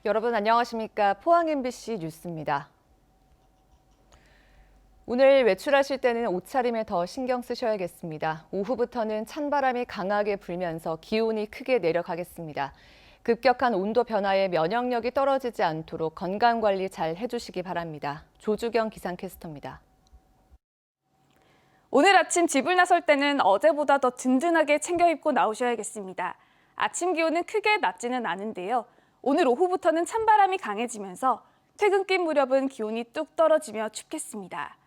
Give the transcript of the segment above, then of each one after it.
여러분 안녕하십니까? 포항 MBC 뉴스입니다. 오늘 외출하실 때는 옷차림에 더 신경 쓰셔야겠습니다. 오후부터는 찬바람이 강하게 불면서 기온이 크게 내려가겠습니다. 급격한 온도 변화에 면역력이 떨어지지 않도록 건강관리 잘 해주시기 바랍니다. 조주경 기상캐스터입니다. 오늘 아침 집을 나설 때는 어제보다 더 든든하게 챙겨 입고 나오셔야겠습니다. 아침 기온은 크게 낮지는 않은데요. 오늘 오후부터는 찬바람이 강해지면서 퇴근길 무렵은 기온이 뚝 떨어지며 춥겠습니다.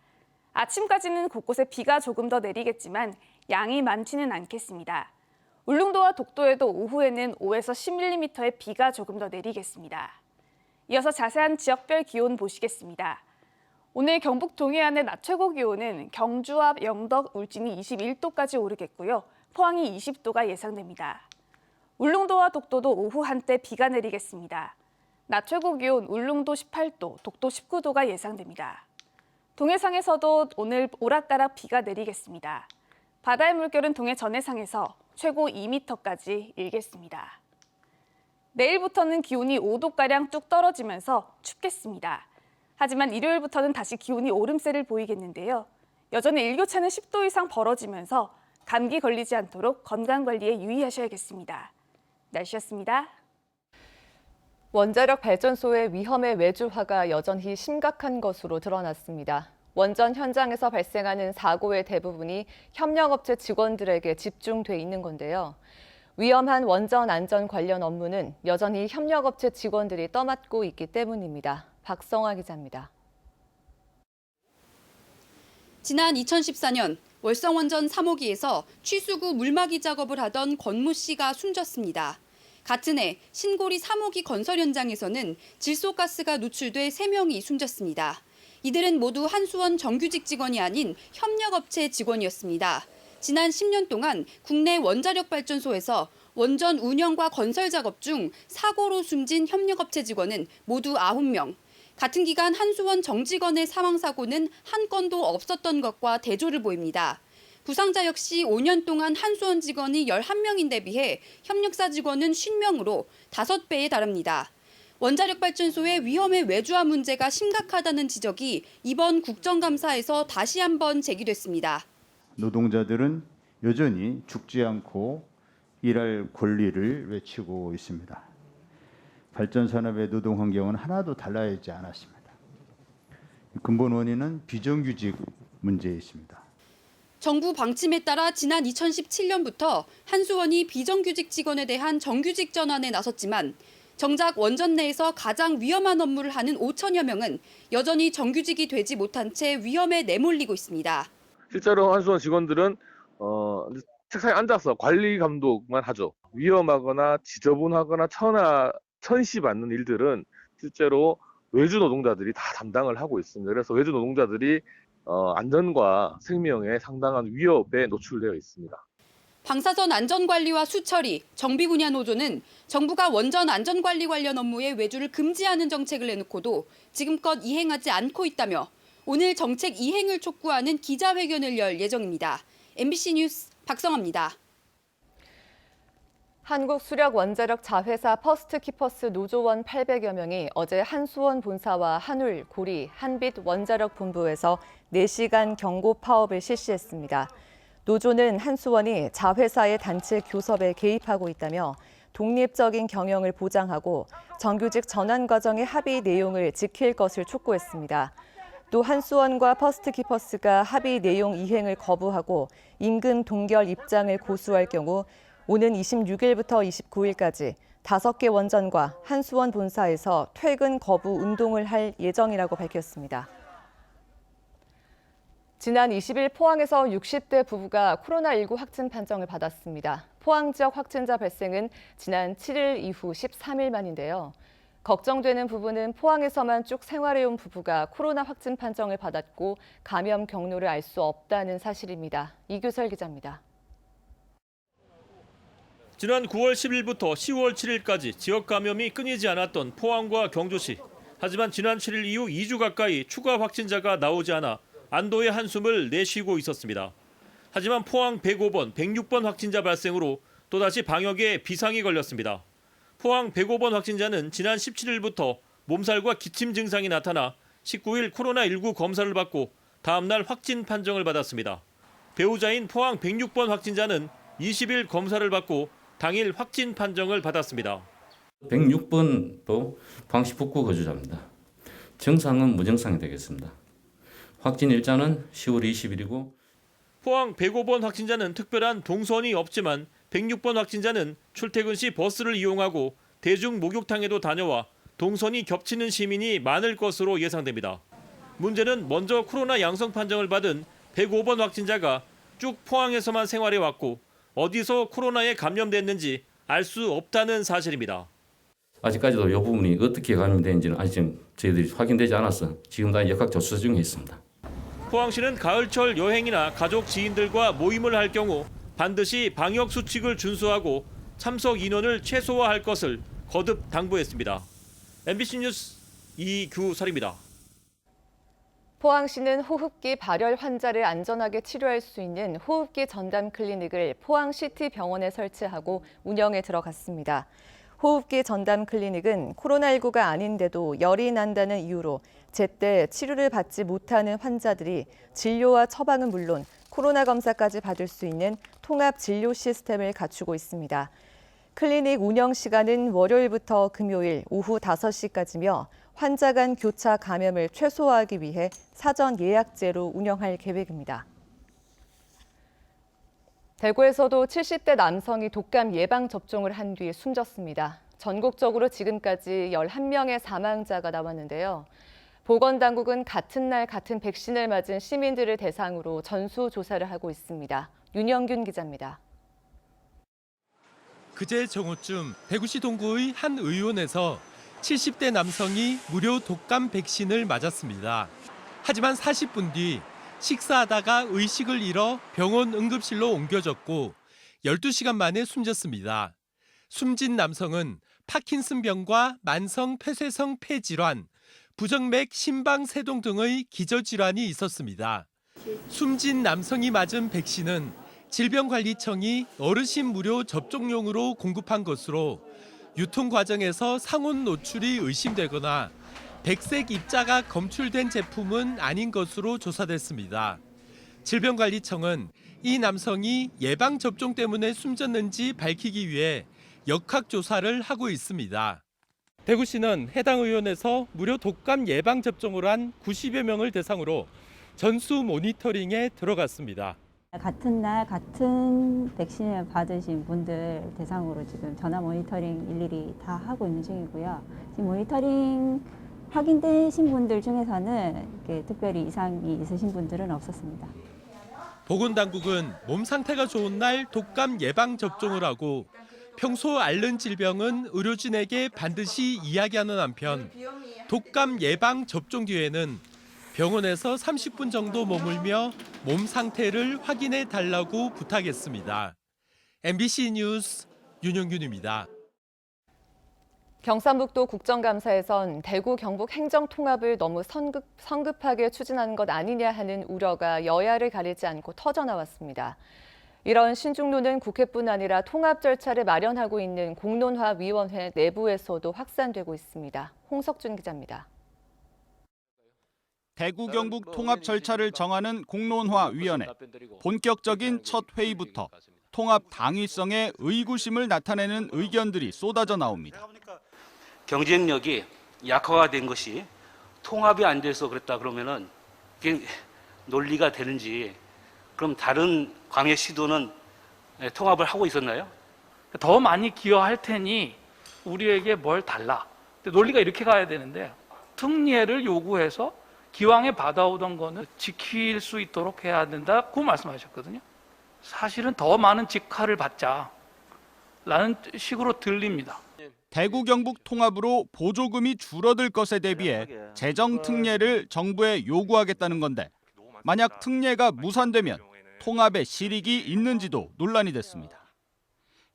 아침까지는 곳곳에 비가 조금 더 내리겠지만 양이 많지는 않겠습니다. 울릉도와 독도에도 오후에는 5에서 10mm의 비가 조금 더 내리겠습니다. 이어서 자세한 지역별 기온 보시겠습니다. 오늘 경북 동해안의 낮 최고 기온은 경주와 영덕, 울진이 21도까지 오르겠고요. 포항이 20도가 예상됩니다. 울릉도와 독도도 오후 한때 비가 내리겠습니다. 낮 최고 기온 울릉도 18도, 독도 19도가 예상됩니다. 동해상에서도 오늘 오락가락 비가 내리겠습니다. 바다의 물결은 동해 전해상에서 최고 2m까지 일겠습니다. 내일부터는 기온이 5도가량 뚝 떨어지면서 춥겠습니다. 하지만 일요일부터는 다시 기온이 오름세를 보이겠는데요. 여전히 일교차는 10도 이상 벌어지면서 감기 걸리지 않도록 건강관리에 유의하셔야겠습니다. 날씨였습니다. 원자력 발전소의 위험의 외주화가 여전히 심각한 것으로 드러났습니다. 원전 현장에서 발생하는 사고의 대부분이 협력업체 직원들에게 집중돼 있는 건데요. 위험한 원전 안전 관련 업무는 여전히 협력업체 직원들이 떠맡고 있기 때문입니다. 박성화 기자입니다. 지난 2014년 월성원전 3호기에서 취수구 물막이 작업을 하던 권모 씨가 숨졌습니다. 같은 해 신고리 3호기 건설 현장에서는 질소가스가 노출돼 3명이 숨졌습니다. 이들은 모두 한수원 정규직 직원이 아닌 협력업체 직원이었습니다. 지난 10년 동안 국내 원자력 발전소에서 원전 운영과 건설 작업 중 사고로 숨진 협력업체 직원은 모두 9명. 같은 기간 한수원 정직원의 사망 사고는 한 건도 없었던 것과 대조를 보입니다. 부상자 역시 5년 동안 한수원 직원이 11명인데 비해 협력사 직원은 50명으로 5배에 달합니다. 원자력 발전소의 위험의 외주화 문제가 심각하다는 지적이 이번 국정감사에서 다시 한번 제기됐습니다. 노동자들은 여전히 죽지 않고 일할 권리를 외치고 있습니다. 발전산업의 노동 환경은 하나도 달라지지 않았습니다. 근본 원인은 비정규직 문제에 있습니다. 정부 방침에 따라 지난 2017년부터 한수원이 비정규직 직원에 대한 정규직 전환에 나섰지만 정작 원전 내에서 가장 위험한 업무를 하는 5천여 명은 여전히 정규직이 되지 못한 채 위험에 내몰리고 있습니다. 실제로 한수원 직원들은 책상에 앉아서 관리 감독만 하죠. 위험하거나 지저분하거나 천시받는 일들은 실제로 외주 노동자들이 다 담당을 하고 있습니다. 그래서 외주 노동자들이 안전과 생명에 상당한 위협에 노출되어 있습니다. 방사선 안전관리와 수처리, 정비분야 노조는 정부가 원전 안전관리 관련 업무에 외주를 금지하는 정책을 내놓고도 지금껏 이행하지 않고 있다며 오늘 정책 이행을 촉구하는 기자회견을 열 예정입니다. MBC 뉴스 박성아입니다. 한국수력원자력 자회사 퍼스트키퍼스 노조원 800여 명이 어제 한수원 본사와 한울, 고리, 한빛 원자력 본부에서 4시간 경고 파업을 실시했습니다. 노조는 한수원이 자회사의 단체 교섭에 개입하고 있다며 독립적인 경영을 보장하고 정규직 전환 과정의 합의 내용을 지킬 것을 촉구했습니다. 또 한수원과 퍼스트키퍼스가 합의 내용 이행을 거부하고 임금 동결 입장을 고수할 경우 오는 26일부터 29일까지 5개 원전과 한수원 본사에서 퇴근 거부 운동을 할 예정이라고 밝혔습니다. 지난 20일 포항에서 60대 부부가 코로나19 확진 판정을 받았습니다. 포항 지역 확진자 발생은 지난 7일 이후 13일 만인데요. 걱정되는 부분은 포항에서만 쭉 생활해온 부부가 코로나 확진 판정을 받았고 감염 경로를 알 수 없다는 사실입니다. 이규설 기자입니다. 지난 9월 10일부터 10월 7일까지 지역 감염이 끊이지 않았던 포항과 경주시. 하지만 지난 7일 이후 2주 가까이 추가 확진자가 나오지 않아 안도의 한숨을 내쉬고 있었습니다. 하지만 포항 105번, 106번 확진자 발생으로 또다시 방역에 비상이 걸렸습니다. 포항 105번 확진자는 지난 17일부터 몸살과 기침 증상이 나타나 19일 코로나19 검사를 받고 다음 날 확진 판정을 받았습니다. 배우자인 포항 106번 확진자는 20일 검사를 받고 당일 확진 판정을 받았습니다. 106번도 포항시 북구 거주자입니다. 증상은 무증상이 되겠습니다. 확진 일자는 10월 20일이고 포항 105번 확진자는 특별한 동선이 없지만 106번 확진자는 출퇴근 시 버스를 이용하고 대중 목욕탕에도 다녀와 동선이 겹치는 시민이 많을 것으로 예상됩니다. 문제는 먼저 코로나 양성 판정을 받은 105번 확진자가 쭉 포항에서만 생활해왔고 어디서 코로나에 감염됐는지 알 수 없다는 사실입니다. 아직까지도 이 부분이 어떻게 감염되는지는 아직 저희들이 확인되지 않아서 지금 다 역학조사 중에 있습니다. 포항시는 가을철 여행이나 가족 지인들과 모임을 할 경우 반드시 방역 수칙을 준수하고 참석 인원을 최소화할 것을 거듭 당부했습니다. MBC 뉴스 이규설입니다. 포항시는 호흡기 발열 환자를 안전하게 치료할 수 있는 호흡기 전담 클리닉을 포항시티병원에 설치하고 운영에 들어갔습니다. 호흡기 전담 클리닉은 코로나19가 아닌데도 열이 난다는 이유로 제때 치료를 받지 못하는 환자들이 진료와 처방은 물론 코로나 검사까지 받을 수 있는 통합 진료 시스템을 갖추고 있습니다. 클리닉 운영 시간은 월요일부터 금요일 오후 5시까지며 환자 간 교차 감염을 최소화하기 위해 사전 예약제로 운영할 계획입니다. 대구에서도 70대 남성이 독감 예방 접종을 한 뒤 숨졌습니다. 전국적으로 지금까지 11명의 사망자가 나왔는데요. 보건당국은 같은 날 같은 백신을 맞은 시민들을 대상으로 전수조사를 하고 있습니다. 윤영균 기자입니다. 그제 정오쯤 대구시 동구의 한 의원에서 70대 남성이 무료 독감 백신을 맞았습니다. 하지만 40분 뒤 식사하다가 의식을 잃어 병원 응급실로 옮겨졌고 12시간 만에 숨졌습니다. 숨진 남성은 파킨슨병과 만성 폐쇄성 폐질환, 부정맥 심방세동 등의 기저질환이 있었습니다. 숨진 남성이 맞은 백신은 질병관리청이 어르신 무료 접종용으로 공급한 것으로 유통 과정에서 상온 노출이 의심되거나 백색 입자가 검출된 제품은 아닌 것으로 조사됐습니다. 질병관리청은 이 남성이 예방접종 때문에 숨졌는지 밝히기 위해 역학조사를 하고 있습니다. 대구시는 해당 의원에서 무료 독감 예방접종을 한 90여 명을 대상으로 전수 모니터링에 들어갔습니다. 같은 날 같은 백신을 받으신 분들 대상으로 지금 전화 모니터링 일일이 다 하고 있는 중이고요. 지금 모니터링 확인되신 분들 중에서는 이렇게 특별히 이상이 있으신 분들은 없었습니다. 보건당국은 몸 상태가 좋은 날 독감 예방 접종을 하고 평소 앓는 질병은 의료진에게 반드시 이야기하는 한편 독감 예방 접종 뒤에는 병원에서 30분 정도 머물며 몸 상태를 확인해 달라고 부탁했습니다. MBC 뉴스 윤영균입니다. 경상북도 국정감사에선 대구 경북 행정통합을 너무 성급하게 추진하는 것 아니냐 하는 우려가 여야를 가리지 않고 터져나왔습니다. 이런 신중론은 국회뿐 아니라 통합 절차를 마련하고 있는 공론화위원회 내부에서도 확산되고 있습니다. 홍석준 기자입니다. 대구 경북 통합 절차를 정하는 공론화위원회. 본격적인 첫 회의부터 통합 당위성에 의구심을 나타내는 의견들이 쏟아져 나옵니다. 경쟁력이 약화된 것이 통합이 안 돼서 그랬다 그러면은 그게 논리가 되는지, 그럼 다른 광해 시도는 통합을 하고 있었나요? 더 많이 기여할 테니 우리에게 뭘 달라. 논리가 이렇게 가야 되는데 특례를 요구해서 기왕에 받아오던 거는 지킬 수 있도록 해야 된다고 말씀하셨거든요. 사실은 더 많은 직할을 받자라는 식으로 들립니다. 대구 경북 통합으로 보조금이 줄어들 것에 대비해 재정 특례를 정부에 요구하겠다는 건데 만약 특례가 무산되면 통합의 실익이 있는지도 논란이 됐습니다.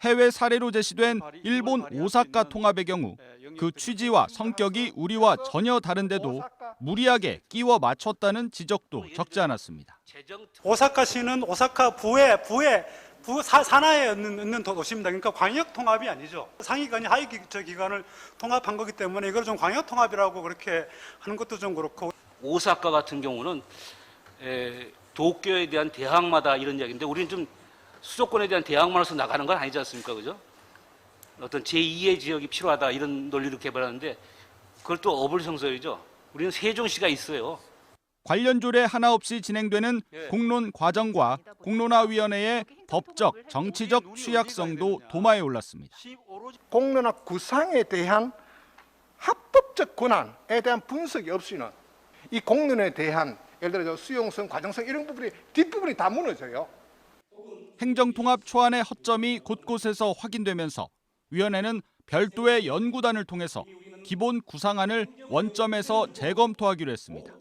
해외 사례로 제시된 일본 오사카 통합의 경우 그 취지와 성격이 우리와 전혀 다른데도 무리하게 끼워 맞췄다는 지적도 적지 않았습니다. 오사카시는 오사카 부에 산하에 있는 도시입니다. 그러니까 광역 통합이 아니죠. 상위기관이 하위기관을 통합한 거기 때문에 이걸 좀 광역 통합이라고 그렇게 하는 것도 좀 그렇고. 오사카 같은 경우는 도쿄에 대한 대항마다 이런 이야기인데 우리는 좀 수도권에 대한 대항마로서 나가는 건 아니지 않습니까? 그죠? 어떤 제2의 지역이 필요하다 이런 논리를 개발하는데 그걸 또 어불성설이죠. 우리는 세종시가 있어요. 관련 조례 하나 없이 진행되는 공론 과정과 공론화위원회의 법적, 정치적 취약성도 도마에 올랐습니다. 공론화 구상에 대한 합법적 권한에 대한 분석이 없이는 이 공론에 대한 예를 들어 수용성, 과정성 이런 부분이 뒷부분이 다 무너져요. 행정통합 초안의 허점이 곳곳에서 확인되면서 위원회는 별도의 연구단을 통해서 기본 구상안을 원점에서 재검토하기로 했습니다.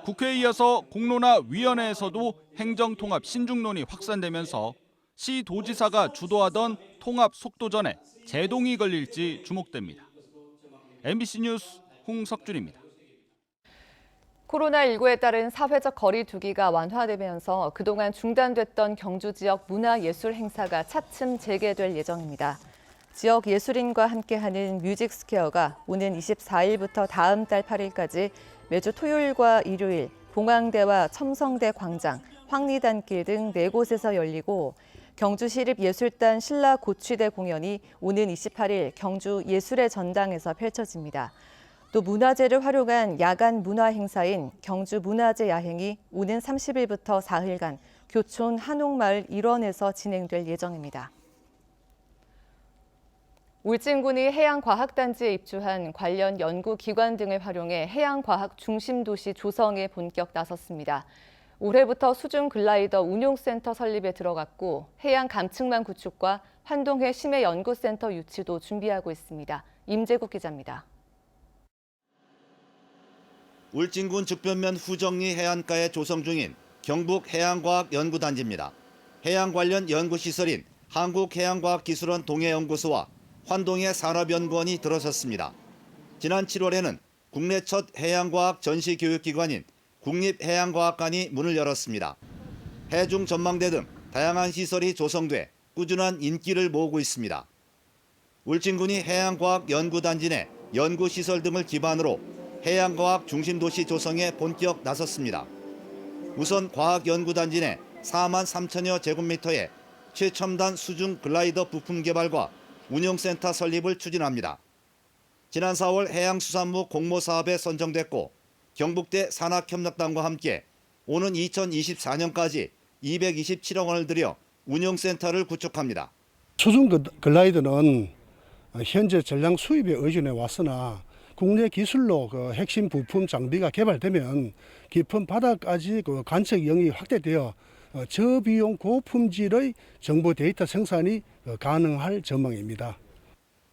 국회에 이어서 공론화위원회에서도 행정통합 신중론이 확산되면서 시 도지사가 주도하던 통합 속도전에 제동이 걸릴지 주목됩니다. MBC 뉴스 홍석준입니다. 코로나19에 따른 사회적 거리 두기가 완화되면서 그동안 중단됐던 경주 지역 문화예술 행사가 차츰 재개될 예정입니다. 지역 예술인과 함께하는 뮤직스퀘어가 오는 24일부터 다음 달 8일까지 매주 토요일과 일요일 봉황대와 첨성대 광장, 황리단길 등 4곳에서 열리고 경주시립예술단 신라고취대 공연이 오는 28일 경주 예술의 전당에서 펼쳐집니다. 또 문화재를 활용한 야간 문화 행사인 경주 문화재 야행이 오는 30일부터 4일간 교촌 한옥마을 일원에서 진행될 예정입니다. 울진군이 해양과학단지에 입주한 관련 연구기관 등을 활용해 해양과학 중심도시 조성에 본격 나섰습니다. 올해부터 수중 글라이더 운용센터 설립에 들어갔고 해양 감측망 구축과 환동해 심해 연구센터 유치도 준비하고 있습니다. 임재국 기자입니다. 울진군 죽변면 후정리 해안가에 조성 중인 경북해양과학연구단지입니다. 해양 관련 연구시설인 한국해양과학기술원 동해연구소와 환동해 산업연구원이 들어섰습니다. 지난 7월에는 국내 첫 해양과학 전시교육기관인 국립해양과학관이 문을 열었습니다. 해중 전망대 등 다양한 시설이 조성돼 꾸준한 인기를 모으고 있습니다. 울진군이 해양과학연구단지 내 연구시설 등을 기반으로 해양과학 중심도시 조성에 본격 나섰습니다. 우선 과학연구단지 내 4만 3천여 제곱미터의 최첨단 수중 글라이더 부품 개발과 운용센터 설립을 추진합니다. 지난 4월 해양수산무 공모 사업에 선정됐고 경북대 산학협력단과 함께 오는 2024년까지 227억 원을 들여 운용센터를 구축합니다. 수중 글라이더는 현재 전량 수입에 의존해 왔으나 국내 기술로 핵심 부품 장비가 개발되면 깊은 바다까지 관측 영역이 확대되어 저비용 고품질의 정보 데이터 생산이 가능할 전망입니다.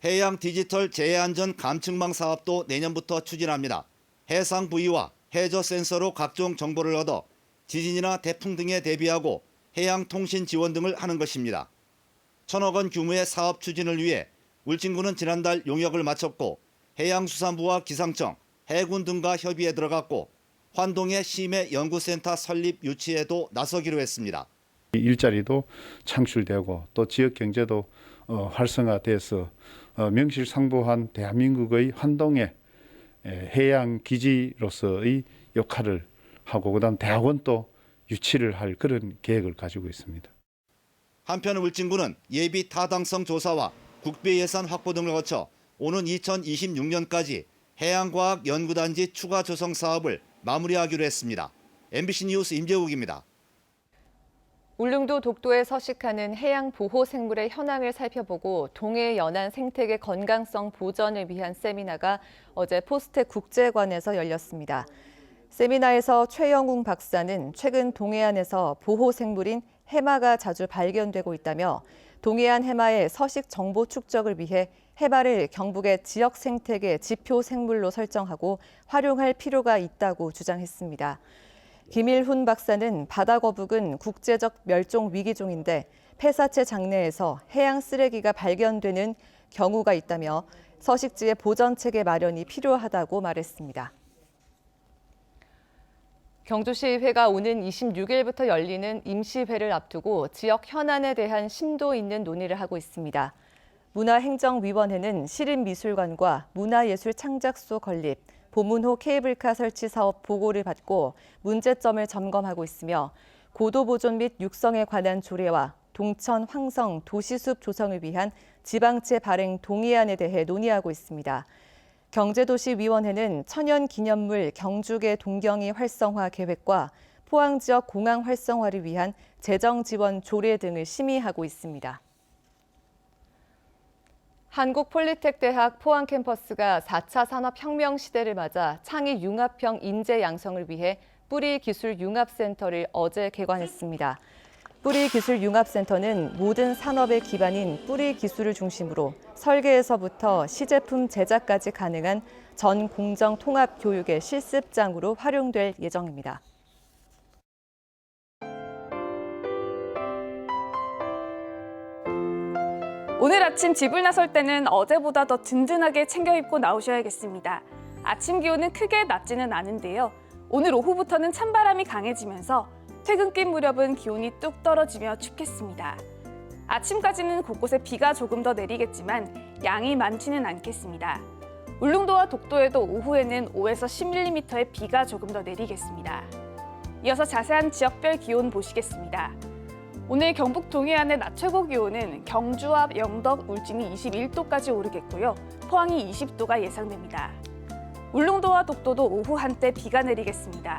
해양 디지털 재해안전 감측망 사업도 내년부터 추진합니다. 해상 부위와 해저 센서로 각종 정보를 얻어 지진이나 태풍 등에 대비하고 해양 통신 지원 등을 하는 것입니다. 1,000억 원 규모의 사업 추진을 위해 울진군은 지난달 용역을 마쳤고 해양수산부와 기상청, 해군 등과 협의에 들어갔고 환동해 심해 연구센터 설립 유치에도 나서기로 했습니다. 일자리도 창출되고 또 지역 경제도 활성화돼서 명실상부한 대한민국의 환동의 해양 기지로서의 역할을 하고 그다음 대학원도 유치를 할 그런 계획을 가지고 있습니다. 한편 울진군은 예비 타당성 조사와 국비 예산 확보 등을 거쳐 오는 2026년까지 해양과학연구단지 추가 조성 사업을 마무리하기로 했습니다. MBC 뉴스 임재욱입니다. 울릉도 독도에 서식하는 해양 보호 생물의 현황을 살펴보고 동해 연안 생태계 건강성 보전을 위한 세미나가 어제 포스텍 국제관에서 열렸습니다. 세미나에서 최영웅 박사는 최근 동해안에서 보호 생물인 해마가 자주 발견되고 있다며 동해안 해마의 서식 정보 축적을 위해 해마를 경북의 지역 생태계 지표 생물로 설정하고 활용할 필요가 있다고 주장했습니다. 김일훈 박사는 바다거북은 국제적 멸종 위기종인데 폐사체 장내에서 해양 쓰레기가 발견되는 경우가 있다며 서식지의 보전 체계 마련이 필요하다고 말했습니다. 경주시의회가 오는 26일부터 열리는 임시회를 앞두고 지역 현안에 대한 심도 있는 논의를 하고 있습니다. 문화행정위원회는 시립미술관과 문화예술창작소 건립, 보문호 케이블카 설치 사업 보고를 받고 문제점을 점검하고 있으며 고도보존 및 육성에 관한 조례와 동천, 황성, 도시숲 조성을 위한 지방채 발행 동의안에 대해 논의하고 있습니다. 경제도시위원회는 천연기념물 경주계 동경이 활성화 계획과 포항 지역 공항 활성화를 위한 재정 지원 조례 등을 심의하고 있습니다. 한국폴리텍대학 포항 캠퍼스가 4차 산업혁명 시대를 맞아 창의 융합형 인재 양성을 위해 뿌리기술융합센터를 어제 개관했습니다. 뿌리기술융합센터는 모든 산업의 기반인 뿌리 기술을 중심으로 설계에서부터 시제품 제작까지 가능한 전 공정 통합 교육의 실습장으로 활용될 예정입니다. 오늘 아침 집을 나설 때는 어제보다 더 든든하게 챙겨 입고 나오셔야겠습니다. 아침 기온은 크게 낮지는 않은데요. 오늘 오후부터는 찬바람이 강해지면서 퇴근길 무렵은 기온이 뚝 떨어지며 춥겠습니다. 아침까지는 곳곳에 비가 조금 더 내리겠지만 양이 많지는 않겠습니다. 울릉도와 독도에도 오후에는 5에서 10mm의 비가 조금 더 내리겠습니다. 이어서 자세한 지역별 기온 보시겠습니다. 오늘 경북 동해안의 낮 최고 기온은 경주와 영덕, 울진이 21도까지 오르겠고요. 포항이 20도가 예상됩니다. 울릉도와 독도도 오후 한때 비가 내리겠습니다.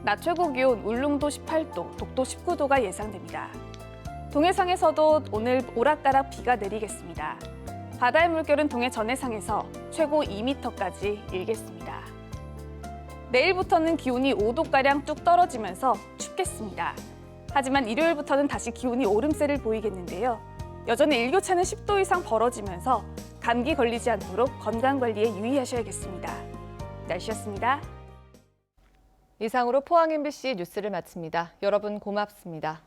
낮 최고 기온 울릉도 18도, 독도 19도가 예상됩니다. 동해상에서도 오늘 오락가락 비가 내리겠습니다. 바다의 물결은 동해 전해상에서 최고 2m까지 일겠습니다. 내일부터는 기온이 5도가량 뚝 떨어지면서 춥겠습니다. 하지만 일요일부터는 다시 기온이 오름세를 보이겠는데요. 여전히 일교차는 10도 이상 벌어지면서 감기 걸리지 않도록 건강관리에 유의하셔야겠습니다. 날씨였습니다. 이상으로 포항 MBC 뉴스를 마칩니다. 여러분 고맙습니다.